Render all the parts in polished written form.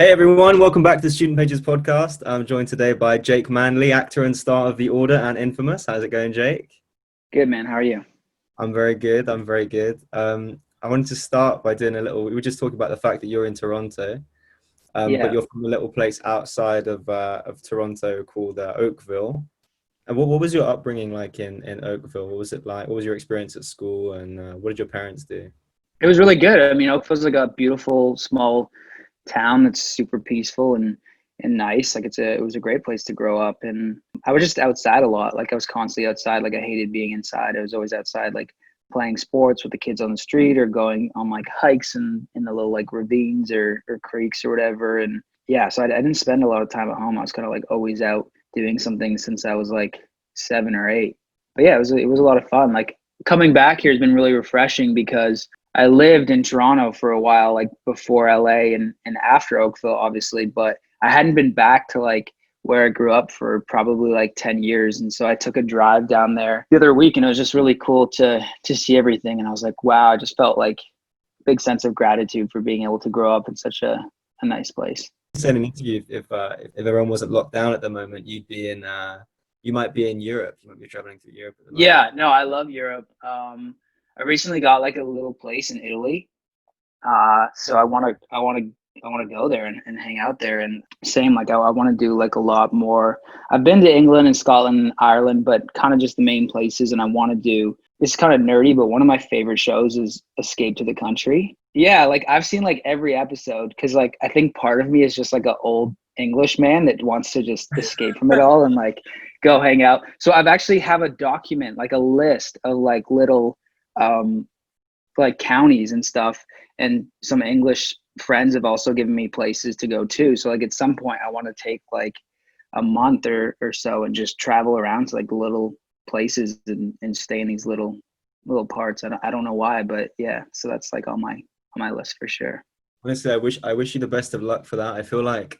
Hey everyone, welcome back to the Student Pages podcast. I'm joined today by Jake Manley, actor and star of The Order and Infamous. How's it going, Jake? Good, man. How are you? I'm very good. I'm very good. I wanted to start by doing a little. We were just talking about the fact that you're in Toronto, but Yeah, you're from a little place outside of Toronto called Oakville. And what was your upbringing like in Oakville? What was it like? What was your experience at school, and what did your parents do? it was really good. I mean, Oakville's like a beautiful small town that's super peaceful and nice. Like it was a great place to grow up. And I was just outside a lot. Like I was constantly outside. Like I hated being inside. I was always outside, like playing sports with the kids on the street or going on like hikes in the little like ravines or creeks or whatever. And yeah, so I didn't spend a lot of time at home. I was kind of like always out doing something since I was like 7 or 8. But yeah, it was a lot of fun. Like coming back here has been really refreshing because I lived in Toronto for a while, like before LA and after Oakville, obviously, but I hadn't been back to like where I grew up for probably like 10 years. And so I took a drive down there the other week and it was just really cool to see everything. And I was like, wow, I just felt like a big sense of gratitude for being able to grow up in such a nice place. You said in an interview if everyone wasn't locked down at the moment, you might be in Europe. You might be traveling through Europe at the moment. Yeah, no, I love Europe. I recently got like a little place in Italy. So I want to go there and hang out there. And same, like I want to do like a lot more. I've been to England and Scotland and Ireland, but kind of just the main places. And I want to do, it's kind of nerdy, but one of my favorite shows is Escape to the Country. Yeah, like I've seen like every episode because like I think part of me is just like an old English man that wants to just escape from it all and like go hang out. So I've actually have a document, like a list of like little um like counties and stuff, and some English friends have also given me places to go to. So like at some point I want to take like a month or so and just travel around to like little places and stay in these little parts. I don't know why, but yeah, so that's like on my list for sure. Honestly, I wish you the best of luck for that. I feel like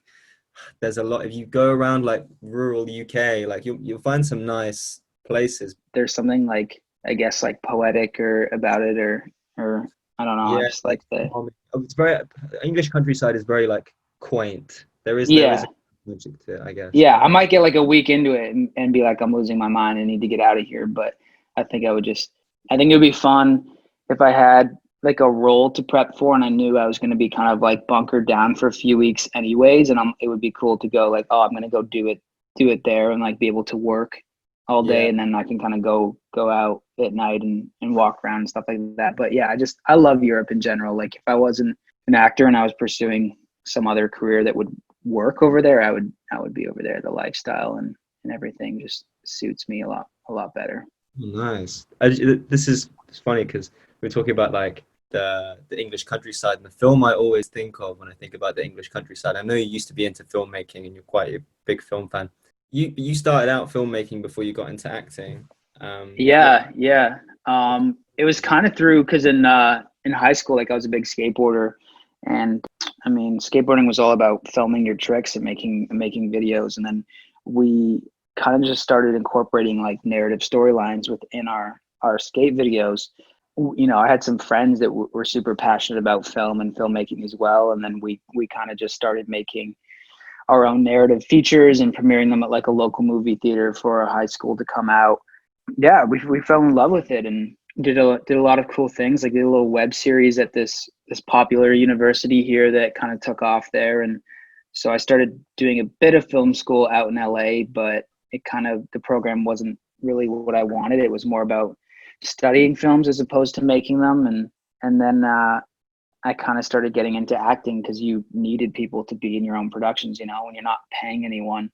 there's a lot if you go around like rural UK, like you'll find some nice places. There's something like I guess like poetic or about it or I don't know. I Yeah, just like like the it's very English countryside is very like quaint. There is yeah. a magic to it, I guess. Yeah, I But might get like a week into it and be like, I'm losing my mind and need to get out of here. But I think I think it would be fun if I had like a role to prep for and I knew I was going to be kind of like bunkered down for a few weeks anyways. And it would be cool to go like, oh, I'm going to go do it there and like be able to work all day. yeah, And then I can kind of go out at night and walk around and stuff like that. But yeah, I love Europe in general. Like if I wasn't an actor and I was pursuing some other career that would work over there, I would be over there. The lifestyle and everything just suits me a lot better. nice. This is it's funny because we're talking about like the English countryside and the film I always think of when I think about the English countryside. I know you used to be into filmmaking and you're quite a big film fan. You started out filmmaking before you got into acting. What? Yeah, yeah. It was kind of through because in high school, like I was a big skateboarder, and I mean, skateboarding was all about filming your tricks and making videos, and then we kind of just started incorporating like narrative storylines within our skate videos. You know, I had some friends that were super passionate about film and filmmaking as well, and then we kind of just started making our own narrative features and premiering them at like a local movie theater for our high school to come out. Yeah, we fell in love with it and did a lot of cool things. Like did a little web series at this popular university here that kind of took off there. And so I started doing a bit of film school out in LA, but it kind of the program wasn't really what I wanted. It was more about studying films as opposed to making them. And then I kind of started getting into acting because you needed people to be in your own productions. You know, when you're not paying anyone,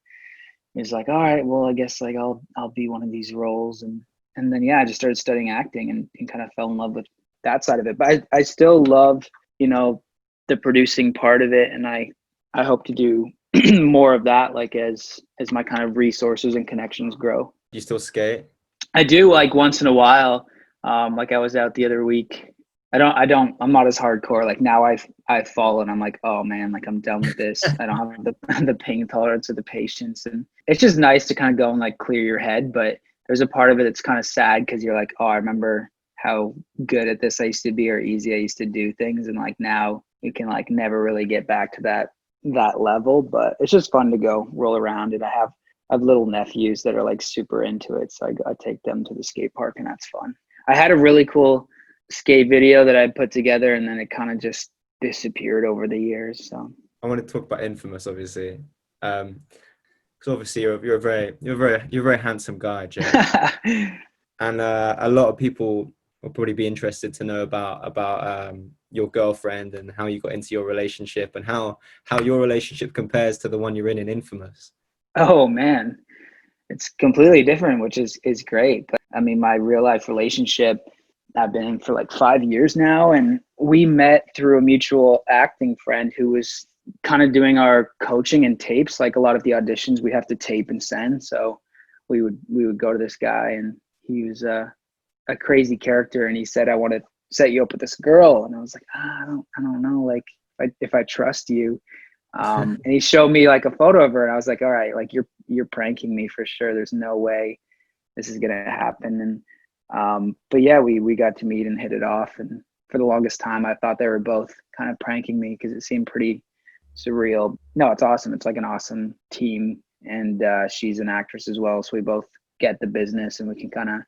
it's like, all right, well, I guess like I'll be one of these roles. And then yeah, I just started studying acting and kind of fell in love with that side of it. But I still love, you know, the producing part of it, and I hope to do more of that, like as my kind of resources and connections grow. You still skate? I do like once in a while. Like I was out the other week. I'm not as hardcore. Like now I've fallen. I'm like, oh man, like I'm done with this. I don't have the pain tolerance or the patience. And it's just nice to kind of go and like clear your head. But there's a part of it that's kind of sad because you're like, oh, I remember how good at this I used to be or easy I used to do things. And like now you can like never really get back to that level, but it's just fun to go roll around. And I have little nephews that are like super into it, so I take them to the skate park, and that's fun. I had a really cool skate video that I put together, and then it kind of just disappeared over the years. So I want to talk about Infamous, obviously. Because obviously you're a very handsome guy, Jack. And a lot of people will probably be interested to know about your girlfriend and how you got into your relationship, and how your relationship compares to the one you're in Infamous. Oh man, it's completely different, which is great. But I mean, my real life relationship, I've been in for like 5 years now, and we met through a mutual acting friend who was kind of doing our coaching and tapes. Like a lot of the auditions we have to tape and send. So we would go to this guy, and he was a crazy character, and he said, "I want to set you up with this girl." And I was like, I don't know, like if I trust you. And he showed me like a photo of her, and I was like, all right, like you're pranking me for sure. There's no way this is gonna happen. And but yeah, we got to meet and hit it off. And for the longest time, I thought they were both kind of pranking me because it seemed pretty surreal. No, it's awesome. It's like an awesome team, and she's an actress as well, so we both get the business, and we can kind of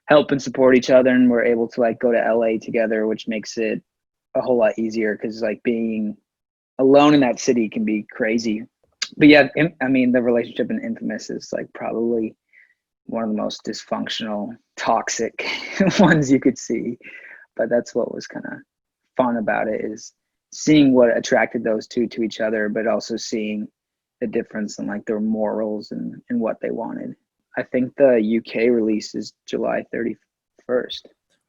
help and support each other. And we're able to like go to LA together, which makes it a whole lot easier, because like being alone in that city can be crazy. But yeah, I mean, the relationship in Infamous is like probably one of the most dysfunctional, toxic ones you could see. But that's what was kind of fun about it, is seeing what attracted those two to each other, but also seeing the difference in like their morals and what they wanted. I think the UK release is July 31st.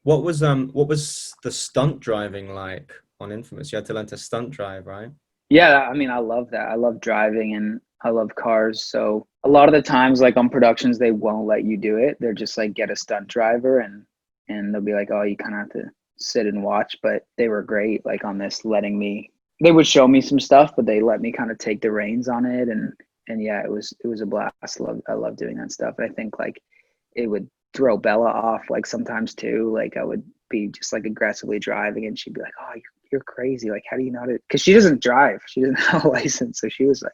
What was the stunt driving like on Infamous? You had to learn to stunt drive, right? Yeah, I mean, I love that. I love driving, and I love cars. So a lot of the times, like on productions, they won't let you do it. They're just like, get a stunt driver, and they'll be like, oh, you kind of have to sit and watch. But they were great, like on this, letting me. They would show me some stuff, but they let me kind of take the reins on it, and yeah, it was a blast. I love doing that stuff. And I think like it would throw Bella off like sometimes too. Like I would be just like aggressively driving, and she'd be like, oh, you're crazy. Like, how do you know how to, because she doesn't drive. She doesn't have a license. So she was like,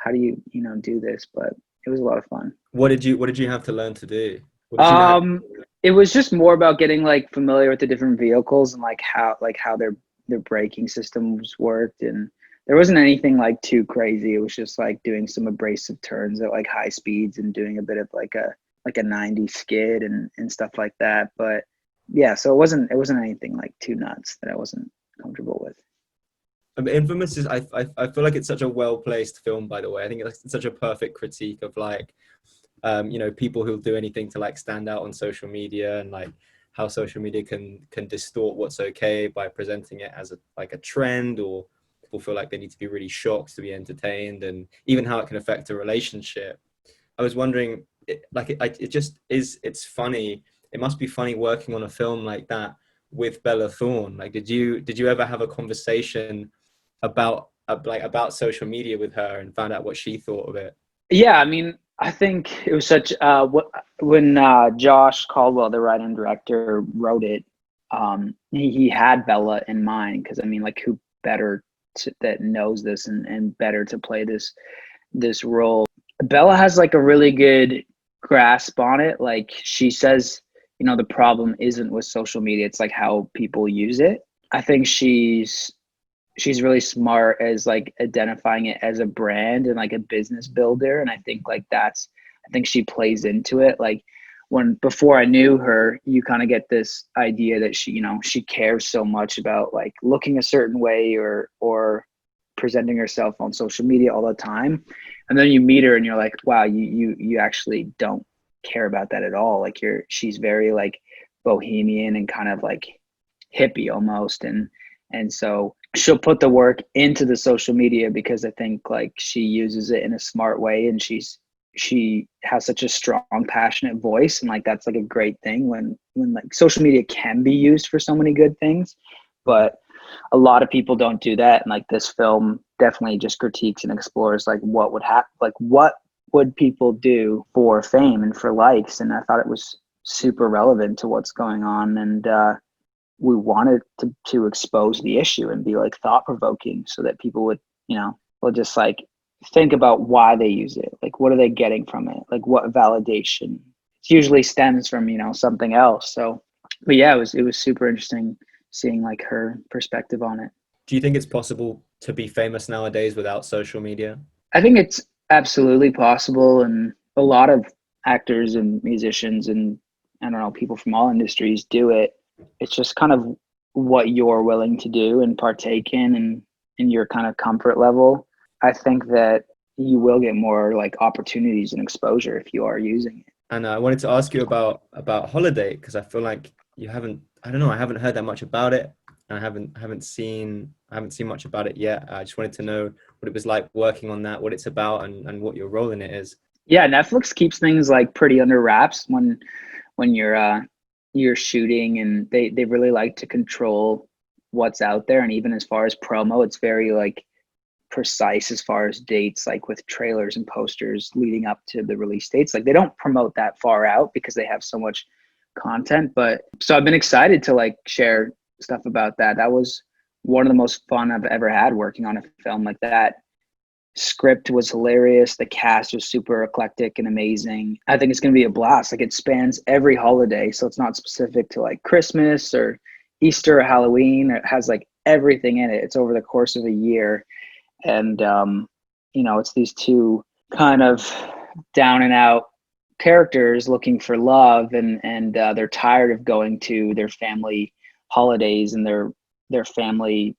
how do you do this? But it was a lot of fun. What did you have to learn to do? What did you know? It was just more about getting like familiar with the different vehicles, and like how their braking systems worked. And there wasn't anything like too crazy. It was just like doing some abrasive turns at like high speeds, and doing a bit of like a 90 skid and stuff like that. But yeah, so it wasn't anything like too nuts that I wasn't comfortable with. Infamous is, I feel like it's such a well-placed film, by the way. I think it's such a perfect critique of like people who'll do anything to like stand out on social media, and like how social media can distort what's okay by presenting it as a trend, or people feel like they need to be really shocked to be entertained, and even how it can affect a relationship. I was wondering, it's funny. It must be funny working on a film like that with Bella Thorne. Like, did you ever have a conversation about social media with her and found out what she thought of it? Yeah, I mean, I think it was such when Josh Caldwell, the writer and director, wrote it. He had Bella in mind, because I mean, like, who better that knows this and better to play this role. Bella has like a really good grasp on it. Like she says, the problem isn't with social media, it's like how people use it. I think she's really smart as like identifying it as a brand and like a business builder. And I think she plays into it. Like before I knew her, you kind of get this idea that she cares so much about like looking a certain way or presenting herself on social media all the time. And then you meet her and you're like, wow, you actually don't care about that at all. Like she's very like bohemian and kind of like hippie almost. And so she'll put the work into the social media, because I think like she uses it in a smart way, and she has such a strong, passionate voice. And like, that's like a great thing when like social media can be used for so many good things, but a lot of people don't do that. And like this film definitely just critiques and explores like what would happen, like what would people do for fame and for likes. And I thought it was super relevant to what's going on. And we wanted to expose the issue and be like thought provoking, so that people would will just like think about why they use it. Like, what are they getting from it? Like, what validation? It usually stems from, something else. So, but yeah, it was super interesting seeing like her perspective on it. Do you think it's possible to be famous nowadays without social media? I think it's absolutely possible, and a lot of actors and musicians and I don't know, people from all industries do it. It's just kind of what you're willing to do and partake in, and in your kind of comfort level. I think that you will get more like opportunities and exposure if you are using it. And I wanted to ask you about Holidate, because I feel like you haven't, I don't know, I haven't heard that much about it. And I haven't seen much about it yet. I just wanted to know what it was like working on that, what it's about, and what your role in it is. Yeah, Netflix keeps things like pretty under wraps when you're shooting, and they really like to control what's out there. And even as far as promo, it's very like precise as far as dates, like with trailers and posters leading up to the release dates. Like they don't promote that far out because they have so much content. But so I've been excited to like share stuff about that. That was one of the most fun I've ever had working on a film like that. Script was hilarious. The cast was super eclectic and amazing. I think it's going to be a blast. Like it spans every holiday. So it's not specific to like Christmas or Easter or Halloween. It has like everything in it. It's over the course of a year. And, it's these two kind of down and out characters looking for love, and they're tired of going to their family holidays, and their family,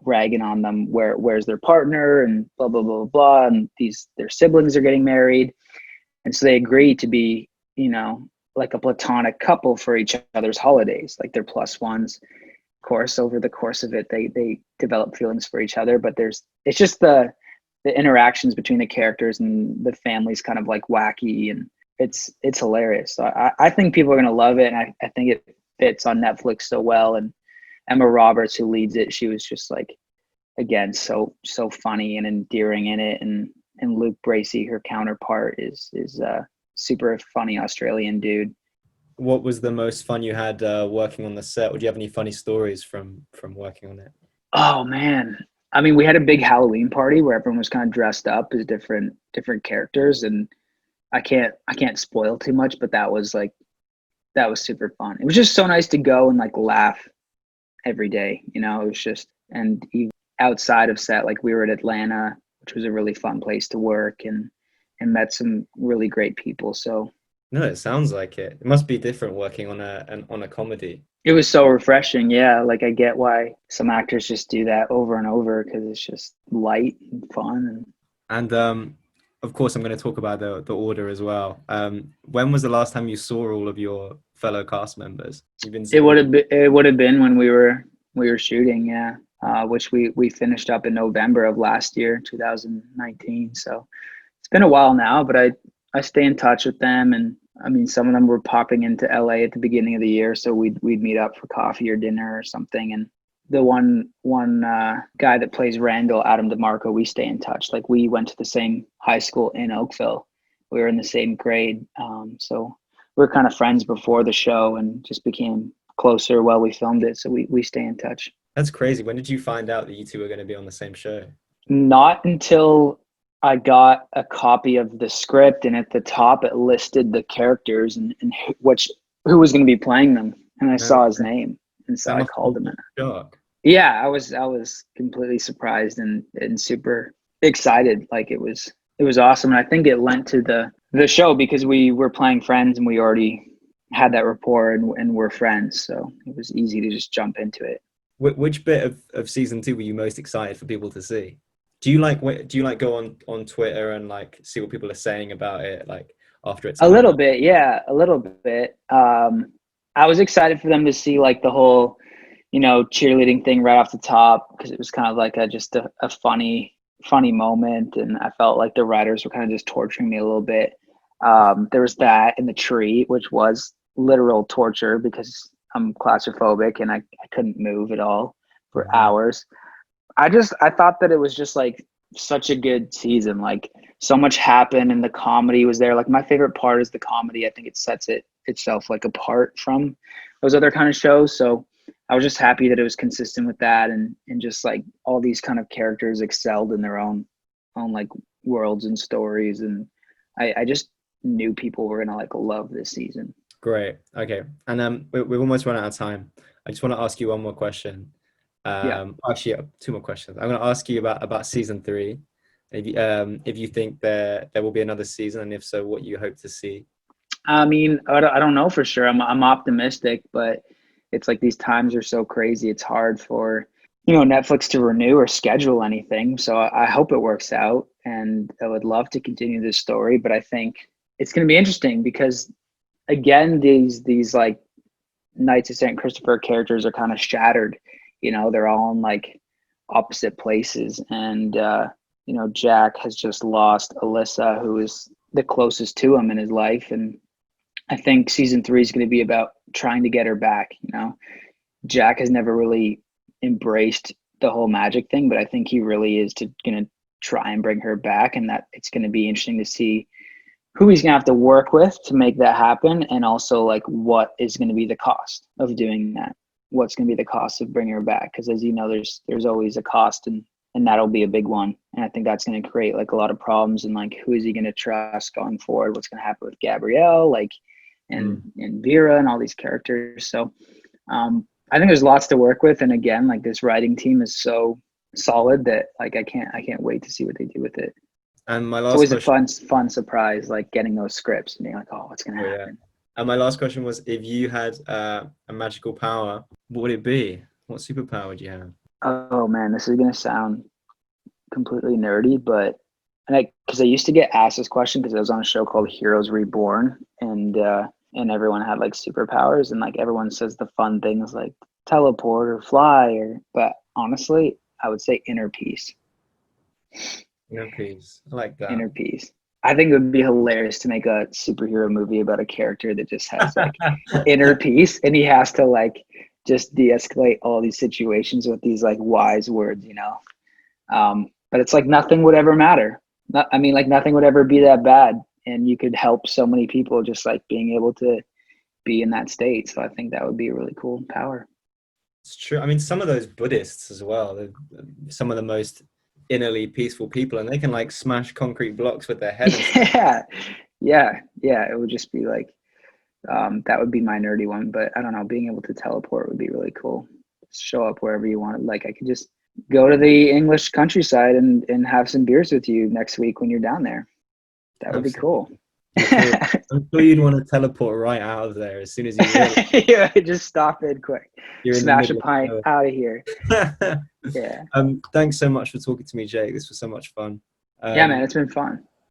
ragging on them, where's their partner, and blah, blah, blah, blah. And their siblings are getting married. And so they agree to be, like a platonic couple for each other's holidays, like they're plus ones. Of course, over the course of it, they develop feelings for each other, but it's just the interactions between the characters, and the family's kind of like wacky, and it's hilarious. So I think people are going to love it. And I think it fits on Netflix so well. And Emma Roberts, who leads it, she was just like, again, so funny and endearing in it. And Luke Bracey, her counterpart, is a super funny Australian dude. What was the most fun you had working on the set? Would you have any funny stories from working on it? Oh man. I mean, we had a big Halloween party where everyone was kind of dressed up as different characters, and I can't spoil too much, but that was super fun. It was just so nice to go and like laugh every day. It was just, and even outside of set, like we were at Atlanta, which was a really fun place to work, and met some really great people. So No, it sounds like it. It must be different working on a comedy. it was so refreshing. Yeah. Like I get why some actors just do that over and over, because it's just light and fun. And of course, I'm going to talk about the order as well. When was the last time you saw all of your fellow cast members? It would have been when we were shooting, yeah. Which we finished up in November of last year, 2019. So it's been a while now, but I stay in touch with them. And I mean, some of them were popping into LA at the beginning of the year, so we'd meet up for coffee or dinner or something. And the one guy that plays Randall, Adam DeMarco, we stay in touch. Like we went to the same high school in Oakville. We were in the same grade, so we were kind of friends before the show, and just became closer while we filmed it. So we stay in touch. That's crazy. When did you find out that you two were going to be on the same show? Not until I got a copy of the script, and at the top it listed the characters and who was going to be playing them, and I saw his name, and so I called him. Shock. Yeah, I was completely surprised and super excited. Like it was awesome, and I think it lent to the show because we were playing friends, and we already had that rapport, and we're friends, so it was easy to just jump into it. Which bit of season 2 were you most excited for people to see? Do you like go on Twitter and like see what people are saying about it, like after it's a little bit? Yeah, a little bit. I was excited for them to see like the whole, cheerleading thing right off the top, because it was kind of like just a funny moment, and I felt like the writers were kind of just torturing me a little bit. There was that in the tree, which was literal torture because I'm claustrophobic and I couldn't move at all for hours. I thought that it was just like such a good season. Like so much happened, and the comedy was there. Like my favorite part is the comedy. I think it sets itself like apart from those other kind of shows. So I was just happy that it was consistent with that, and just like all these kind of characters excelled in their own like worlds and stories, and I just knew people were gonna like love this season. Great. Okay. And we've almost run out of time. I just want to ask you one more question. Yeah. Actually, two more questions. I'm going to ask you about season 3. If you think there will be another season, and if so, what you hope to see. I mean, I don't know for sure. I'm optimistic, but it's like these times are so crazy. It's hard for, Netflix to renew or schedule anything. So I hope it works out, and I would love to continue this story. But I think it's going to be interesting because, again, these like Knights of St. Christopher characters are kind of shattered. They're all in like opposite places, and Jack has just lost Alyssa, who is the closest to him in his life, and I think season 3 is going to be about trying to get her back. Jack has never really embraced the whole magic thing, but I think he really is going to try and bring her back, and that it's going to be interesting to see who he's going to have to work with to make that happen, and also like what is going to be the cost of doing that. What's going to be the cost of bringing her back? Because as you know, there's always a cost, and that'll be a big one. And I think that's going to create like a lot of problems, and like who is he going to trust going forward? What's going to happen with Gabrielle, like, and Vera and all these characters. So I think there's lots to work with. And again, like this writing team is so solid that like I can't wait to see what they do with it. And my It's last always question, a fun surprise, like getting those scripts and being like, oh, what's going to happen? And my last question was, if you had a magical power, what would it be? What superpower would you have? Oh man, this is going to sound completely nerdy, but because I used to get asked this question because I was on a show called Heroes Reborn, and everyone had like superpowers, and like everyone says the fun things like teleport or fly, but honestly, I would say inner peace. Inner peace. I like that. Inner peace. I think it would be hilarious to make a superhero movie about a character that just has like inner peace, and he has to like just de-escalate all these situations with these like wise words, but it's like nothing would ever matter. Like nothing would ever be that bad, and you could help so many people just like being able to be in that state. So I think that would be a really cool power. It's true. I mean, some of those Buddhists as well, they're some of the most innerly peaceful people, and they can like smash concrete blocks with their head. Yeah. It would just be like, that would be my nerdy one, but I don't know, being able to teleport would be really cool. Show up wherever you want. Like I could just go to the English countryside and have some beers with you next week when you're down there. That would be cool. I'm sure you'd want to teleport right out of there as soon as you really yeah, just stop it quick. Smash a pint out of here. Yeah. Thanks so much for talking to me, Jake. This was so much fun. Yeah, man, it's been fun.